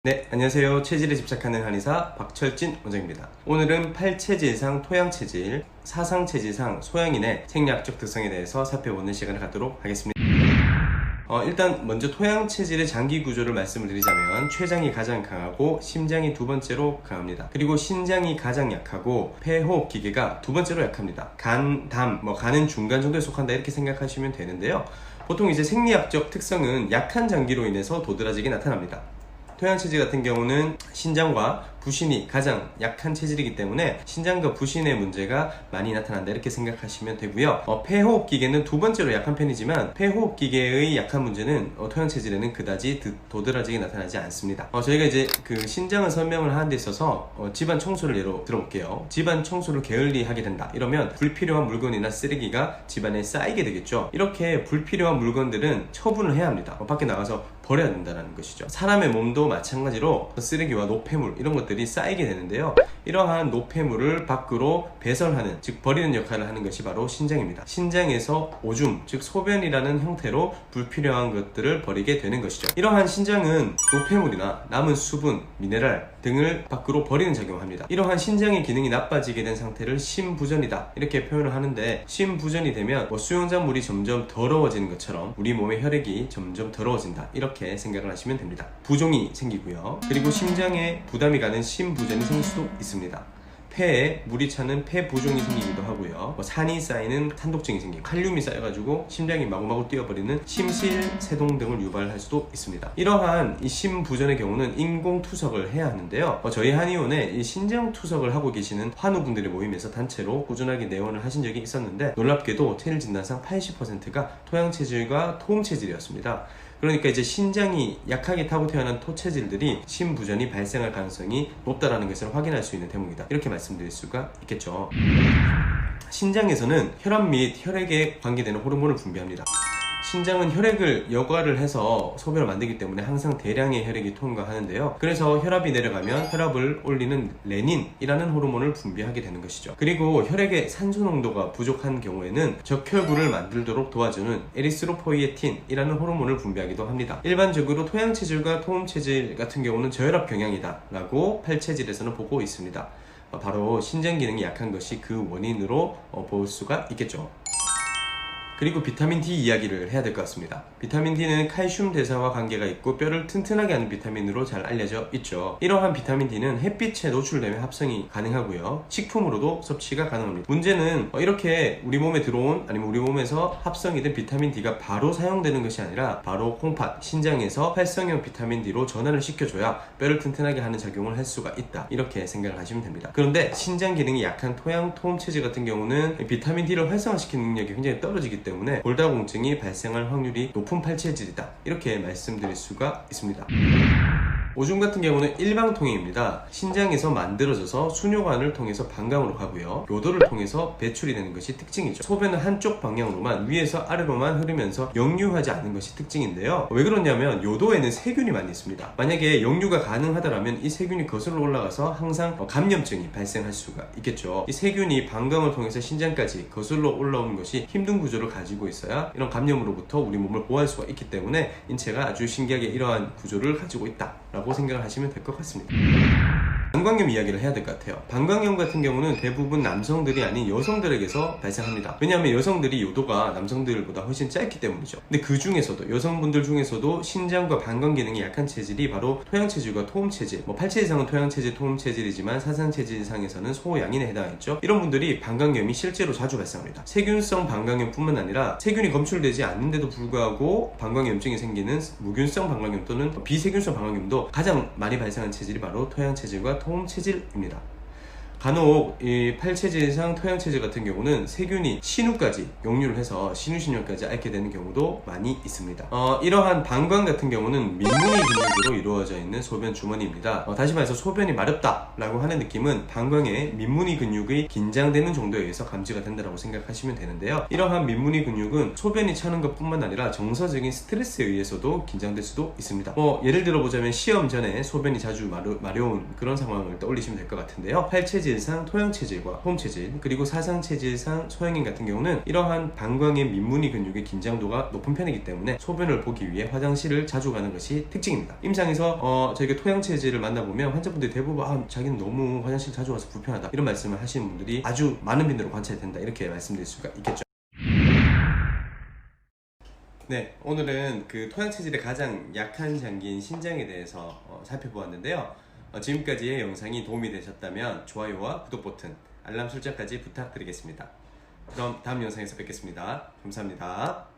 네, 안녕하세요. 체질에 집착하는 한의사 박철진 원장입니다. 오늘은 팔체질상 토양체질, 사상체질상 소양인의 생리학적 특성에 대해서 살펴보는 시간을 갖도록 하겠습니다. 일단 먼저 토양체질의 장기 구조를 말씀을 드리자면 췌장이 가장 강하고 심장이 두 번째로 강합니다. 그리고 신장이 가장 약하고 폐호흡기계가 두 번째로 약합니다. 간, 담, 간은 중간 정도에 속한다 이렇게 생각하시면 되는데요. 보통 이제 생리학적 특성은 약한 장기로 인해서 도드라지게 나타납니다. 토양체질 같은 경우는 신장과 부신이 가장 약한 체질이기 때문에 신장과 부신의 문제가 많이 나타난다 이렇게 생각하시면 되고요. 폐호흡기계는 두 번째로 약한 편이지만 폐호흡기계의 약한 문제는 토양체질에는 그다지 도드라지게 나타나지 않습니다. 저희가 이제 그 신장을 설명을 하는 데 있어서 집안 청소를 예로 들어볼게요. 집안 청소를 게을리하게 된다 이러면 불필요한 물건이나 쓰레기가 집안에 쌓이게 되겠죠. 이렇게 불필요한 물건들은 처분을 해야 합니다. 밖에 나가서 버려야 된다는 것이죠. 사람의 몸도 마찬가지로 쓰레기와 노폐물 이런 것들이 쌓이게 되는데요. 이러한 노폐물을 밖으로 배설하는, 즉 버리는 역할을 하는 것이 바로 신장입니다. 신장에서 오줌, 즉 소변이라는 형태로 불필요한 것들을 버리게 되는 것이죠. 이러한 신장은 노폐물이나 남은 수분, 미네랄 등을 밖으로 버리는 작용을 합니다. 이러한 신장의 기능이 나빠지게 된 상태를 심부전이다 이렇게 표현을 하는데, 심부전이 되면 수용자물이 점점 더러워지는 것처럼 우리 몸의 혈액이 점점 더러워진다 이렇게 생각을 하시면 됩니다. 부종이 생기고요. 그리고 심장에 부담이 가는 심부전이 생길 수도 있습니다. 폐에 물이 차는 폐부종이 생기기도 하고요. 산이 쌓이는 산독증이 생기고 칼륨이 쌓여가지고 심장이 마구마구 뛰어버리는 심실세동 등을 유발할 수도 있습니다. 이러한 이 심부전의 경우는 인공투석을 해야 하는데요. 저희 한의원에 이 신장투석을 하고 계시는 환우분들의 모임에서 단체로 꾸준하게 내원을 하신 적이 있었는데, 놀랍게도 체질 진단상 80%가 토양체질과 토음체질이었습니다. 그러니까 이제 신장이 약하게 타고 태어난 토체질들이 심부전이 발생할 가능성이 높다라는 것을 확인할 수 있는 대목이다 이렇게 말씀드릴 수가 있겠죠. 신장에서는 혈압 및 혈액에 관계되는 호르몬을 분비합니다. 신장은 혈액을 여과를 해서 소변을 만들기 때문에 항상 대량의 혈액이 통과하는데요. 그래서 혈압이 내려가면 혈압을 올리는 레닌이라는 호르몬을 분비하게 되는 것이죠. 그리고 혈액의 산소 농도가 부족한 경우에는 적혈구를 만들도록 도와주는 에리스로포이에틴이라는 호르몬을 분비하기도 합니다. 일반적으로 토양체질과 토음체질 같은 경우는 저혈압 경향이다 라고 팔체질에서는 보고 있습니다. 바로 신장 기능이 약한 것이 그 원인으로 볼 수가 있겠죠. 그리고 비타민 D 이야기를 해야 될 것 같습니다. 비타민 D는 칼슘 대사와 관계가 있고 뼈를 튼튼하게 하는 비타민으로 잘 알려져 있죠. 이러한 비타민 D는 햇빛에 노출되면 합성이 가능하고요. 식품으로도 섭취가 가능합니다. 문제는 이렇게 우리 몸에 들어온, 아니면 우리 몸에서 합성이 된 비타민 D가 바로 사용되는 것이 아니라 바로 콩팥, 신장에서 활성형 비타민 D로 전환을 시켜줘야 뼈를 튼튼하게 하는 작용을 할 수가 있다 이렇게 생각을 하시면 됩니다. 그런데 신장 기능이 약한 토양 토음체질 같은 경우는 비타민 D를 활성화시키는 능력이 굉장히 떨어지기 때문에 골다공증이 발생할 확률이 높은 팔체질이다 이렇게 말씀드릴 수가 있습니다. 오줌 같은 경우는 일방통행입니다. 신장에서 만들어져서 순뇨관을 통해서 방광으로 가고요. 요도를 통해서 배출이 되는 것이 특징이죠. 소변은 한쪽 방향으로만, 위에서 아래로만 흐르면서 역류하지 않는 것이 특징인데요. 왜 그러냐면 요도에는 세균이 많이 있습니다. 만약에 역류가 가능하다면 이 세균이 거슬러 올라가서 항상 감염증이 발생할 수가 있겠죠. 이 세균이 방광을 통해서 신장까지 거슬러 올라오는 것이 힘든 구조를 가지고 있어야 이런 감염으로부터 우리 몸을 보호할 수가 있기 때문에 인체가 아주 신기하게 이러한 구조를 가지고 있다 라고 생각을 하시면 될 것 같습니다. 방광염 이야기를 해야 될 것 같아요. 방광염 같은 경우는 대부분 남성들이 아닌 여성들에게서 발생합니다. 왜냐하면 여성들이 요도가 남성들보다 훨씬 짧기 때문이죠. 근데 그 중에서도, 여성분들 중에서도 신장과 방광 기능이 약한 체질이 바로 토양체질과 토음체질, 팔체질상은 토양체질, 토음체질이지만 사상체질상에서는 소양인에 해당하겠죠. 이런 분들이 방광염이 실제로 자주 발생합니다. 세균성 방광염 뿐만 아니라 세균이 검출되지 않는데도 불구하고 방광염증이 생기는 무균성 방광염 또는 비세균성 방광염도 가장 많이 발생하는 체질이 바로 토양체질과 토음체질입니다. 간혹 이 팔체질상 토양체질 같은 경우는 세균이 신우까지 역류를 해서 신우신혈까지 앓게 되는 경우도 많이 있습니다. 이러한 방광 같은 경우는 민문의 근육으로 이루어져 있는 소변 주머니입니다. 다시 말해서 소변이 마렵다 라고 하는 느낌은 방광의 민문의 근육의 긴장되는 정도에 의해서 감지가 된다고 생각하시면 되는데요. 이러한 민문의 근육은 소변이 차는 것 뿐만 아니라 정서적인 스트레스에 의해서도 긴장될 수도 있습니다. 예를 들어 보자면 시험 전에 소변이 자주 마려운 그런 상황을 떠올리시면 될 것 같은데요. 팔체질 팔체질상 토양체질과 홈체질, 그리고 사상체질상 소양인 같은 경우는 이러한 방광의 민무늬 근육의 긴장도가 높은 편이기 때문에 소변을 보기 위해 화장실을 자주 가는 것이 특징입니다. 임상에서 저희가 토양체질을 만나보면 환자분들이 대부분 자기는 너무 화장실 자주 가서 불편하다 이런 말씀을 하시는 분들이 아주 많은 빈도로 관찰이 된다 이렇게 말씀드릴 수가 있겠죠. 네, 오늘은 그 토양체질의 가장 약한 장기인 신장에 대해서 살펴보았는데요. 지금까지의 영상이 도움이 되셨다면 좋아요와 구독 버튼, 알람 설정까지 부탁드리겠습니다. 그럼 다음 영상에서 뵙겠습니다. 감사합니다.